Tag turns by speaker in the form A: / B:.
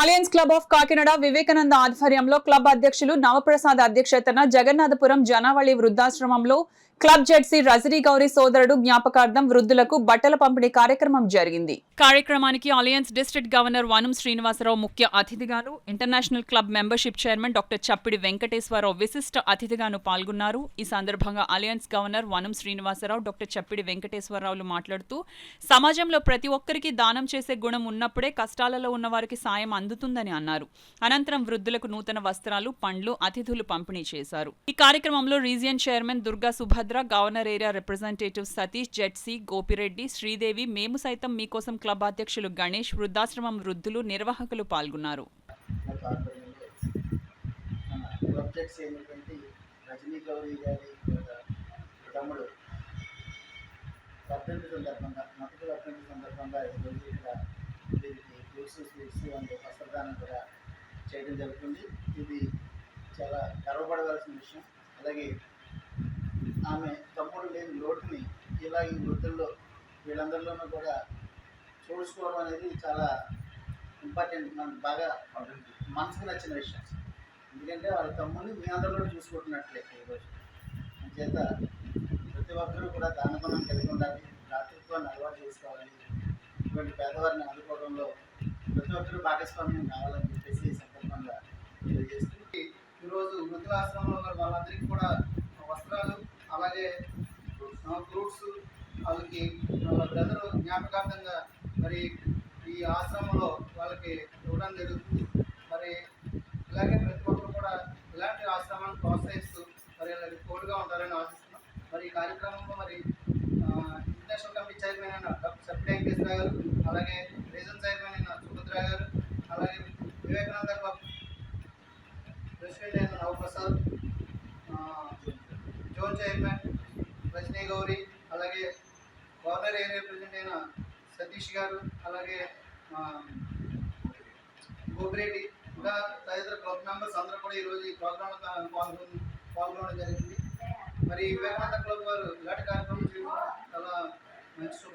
A: Alliance club of Kakinada Vivekananda ఆధ్వర్యంలో club అధ్యక్షులు నవప్రసాద్ అధ్యక్షతన జగన్నాథపురం జనావళి వృద్ధాశ్రమంలో క్లబ్ జెడ్సీ రజనీ గౌరీ సోదరుడు జ్ఞాపకార్థం వృద్ధులకు బట్టల పంపిణీ కార్యక్రమం జరిగింది. కార్యక్రమానికి alliance district governor Vanam Srinivasarao ముఖ్య అతిథిగాను, international club membership chairman doctor Chappidi Venkateswararao విశిష్ట అతిథిగాను పాల్గొన్నారు. ఈ సందర్భంగా alliance governor Vanam Srinivasarao doctor చప్పిడి వెంకటేశ్వరరావులు మాట్లాడుతూ సమాజంలో ప్రతి ఒక్కరికి దానం చేసే గుణం ఉన్నప్పుడే కష్టాలలో ఉన్న వారికి సాయం అందుతుందని అన్నారు. అనంతరం వృద్ధులకు నూతన వస్త్రాలు, పండ్లు, అతిథులు పంపిణీ చేశారు. ఈ కార్యక్రమంలో region chairman Durga Subhadra, governor area representative Satish, ZC Gopireddy, Sridevi, మేము సైతం మీకోసం క్లబ్ అధ్యక్షులు గణేష్, వృద్ధాశ్రమం వృద్ధులు, నిర్వాహకులు పాల్గొన్నారు.
B: చేయడం జరుగుతుంది. ఇది చాలా గర్వపడవలసిన విషయం. అలాగే ఆమె తమ్ముడు లేని లోటుని ఇలా ఈ వృద్ధుల్లో వీళ్ళందరిలోనూ కూడా చూసుకోవడం అనేది చాలా ఇంపార్టెంట్. మనకు బాగా మనసుకు నచ్చిన విషయం. ఎందుకంటే వాళ్ళ తమ్ముడిని మీ అందరిలో చూసుకుంటున్నట్లే ఈరోజు. చేత ప్రతి ఒక్కరూ కూడా దానగుణం కలిగి ఉండాలి, దాతృత్వాన్ని అలవాటు చేసుకోవాలి. ఇటువంటి పేదవారిని ఆదుకోవడంలో ప్రతి ఒక్కరూ భాగస్వామ్యం కావాలని చెప్పేసి ఈ సందర్భంగా తెలియజేస్తుంది. ఈరోజు వృద్ధులాశ్రమంలో వాళ్ళందరికీ కూడా వస్త్రాలు, అలాగే ఫ్రూట్స్ వాళ్ళకి వాళ్ళ బ్రదరు జ్ఞాపకార్థంగా మరి ఈ ఆశ్రమంలో వాళ్ళకి ఇవ్వడం జరుగుతుంది. మరి ఇలాగే ప్రతి ఒక్కరు కూడా ఇలాంటి ఆశ్రమాన్ని ప్రోత్సహిస్తూ మరి వాళ్ళకి తోడుగా ఉంటారని ఆశిస్తున్నాం. మరి ఈ కార్యక్రమంలో మరి ఇంటర్నేషనల్ కమిటీ చైర్మన్ అయిన డాక్టర్ చప్పిడి వెంకటేశ్వర గారు, అలాగే రీజన్ చైర్మన్ అయిన సుభద్ర గారు, అలాగే వివేకానంద క్లబ్ ప్రెసిడెంట్ అయిన నవప్రసాద్, జోన్ చైర్మన్ రజనీ గౌరీ, అలాగే గవర్నర్ ఏరియా రిప్రజెంట్ అయిన సతీష్ గారు, అలాగే గోపిరెడ్డి, ఇంకా తదితర క్లబ్ మెంబర్స్ అందరూ కూడా ఈరోజు ఈ ప్రోగ్రాంలో పాల్గొనడం జరిగింది. మరి వివేకానంద క్లబ్ వారు ఇలాంటి కార్యక్రమం చాలా మంచి శుభ